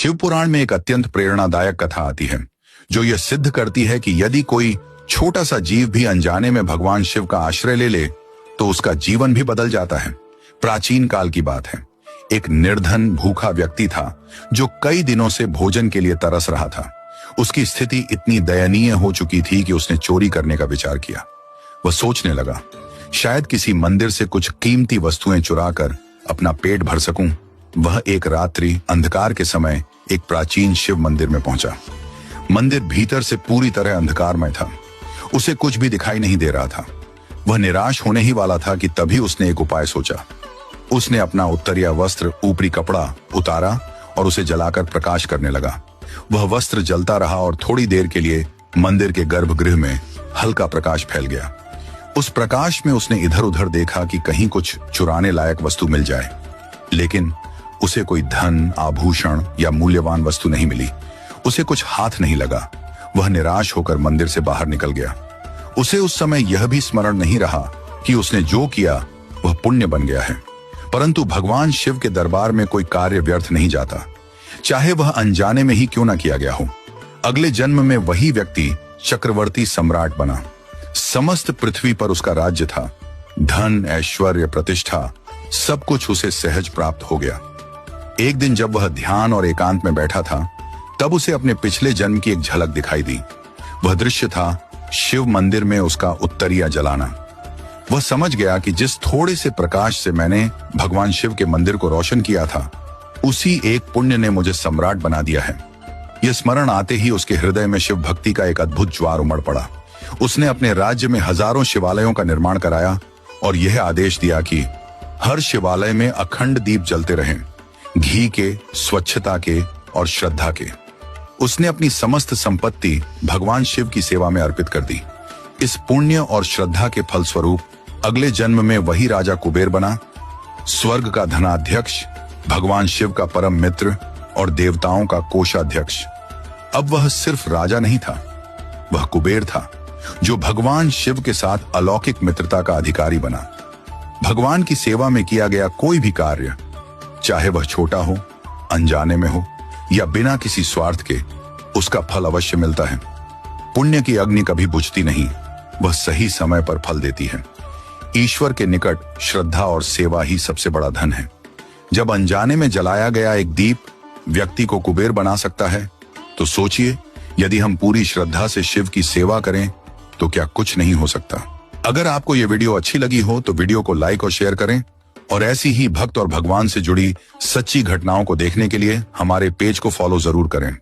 शिव पुराण में एक अत्यंत प्रेरणादायक कथा आती है जो यह सिद्ध करती है कि यदि कोई छोटा सा जीव भी अनजाने में भगवान शिव का आश्रय ले ले तो उसका जीवन भी बदल जाता है। प्राचीन काल की बात है। एक निर्धन भूखा व्यक्ति था जो कई दिनों से भोजन के लिए तरस रहा था। उसकी स्थिति इतनी दयनीय हो चुकी थी कि उसने चोरी करने का विचार किया। वह सोचने लगा, शायद किसी मंदिर से कुछ कीमती वस्तुएं चुराकर अपना पेट भर सकूं। वह एक रात्रि अंधकार के समय एक प्राचीन शिव मंदिर में पहुंचा। मंदिर भीतर से पूरी तरह अंधकारमय था। उसे कुछ भी दिखाई नहीं दे रहा था। वह निराश होने ही वाला था कि तभी उसने एक उपाय सोचा। उसने अपना उत्तरीय वस्त्र ऊपरी कपड़ा उतारा और उसे जलाकर प्रकाश करने लगा। वह वस्त्र जलता रहा और थोड़ी देर के लिए मंदिर के गर्भगृह में हल्का प्रकाश फैल गया। उस प्रकाश में उसने इधर उधर देखा कि कहीं कुछ चुराने लायक वस्तु मिल जाए, लेकिन उसे कोई धन, आभूषण या मूल्यवान वस्तु नहीं मिली। उसे कुछ हाथ नहीं लगा। वह निराश होकर मंदिर से बाहर निकल गया। उसे उस समय यह भी स्मरण नहीं रहा कि उसने जो किया वह पुण्य बन गया है। परंतु भगवान शिव के दरबार में कोई कार्य व्यर्थ नहीं जाता, चाहे वह अनजाने में ही क्यों न किया गया हो। अगले जन्म में वही व्यक्ति चक्रवर्ती सम्राट बना। समस्त पृथ्वी पर उसका राज्य था। धन, ऐश्वर्य, प्रतिष्ठा सब कुछ उसे सहज प्राप्त हो गया। एक दिन जब वह ध्यान और एकांत में बैठा था, तब उसे अपने पिछले जन्म की एक झलक दिखाई दी। वह दृश्य था शिव मंदिर में उसका उत्तरीय जलाना। वह समझ गया कि जिस थोड़े से प्रकाश से मैंने भगवान शिव के मंदिर को रोशन किया था, उसी एक पुण्य ने मुझे सम्राट बना दिया है। यह स्मरण आते ही उसके हृदय में शिव भक्ति का एक अद्भुत ज्वार उमड़ पड़ा। उसने अपने राज्य में हजारों शिवालयों का निर्माण कराया और यह आदेश दिया कि हर शिवालय में अखंड दीप जलते रहें, घी के, स्वच्छता के और श्रद्धा के। उसने अपनी समस्त संपत्ति भगवान शिव की सेवा में अर्पित कर दी। इस पुण्य और श्रद्धा के फलस्वरूप अगले जन्म में वही राजा कुबेर बना, स्वर्ग का धनाध्यक्ष, भगवान शिव का परम मित्र और देवताओं का कोषाध्यक्ष। अब वह सिर्फ राजा नहीं था, वह कुबेर था जो भगवान शिव के साथ अलौकिक मित्रता का अधिकारी बना। भगवान की सेवा में किया गया कोई भी कार्य, चाहे वह छोटा हो, अनजाने में हो या बिना किसी स्वार्थ के, उसका फल अवश्य मिलता है। पुण्य की अग्नि कभी बुझती नहीं, वह सही समय पर फल देती है। ईश्वर के निकट श्रद्धा और सेवा ही सबसे बड़ा धन है। जब अनजाने में जलाया गया एक दीप व्यक्ति को कुबेर बना सकता है, तो सोचिए यदि हम पूरी श्रद्धा से शिव की सेवा करें तो क्या कुछ नहीं हो सकता। अगर आपको यह वीडियो अच्छी लगी हो तो वीडियो को लाइक और शेयर करें और ऐसी ही भक्त और भगवान से जुड़ी सच्ची घटनाओं को देखने के लिए हमारे पेज को फॉलो जरूर करें।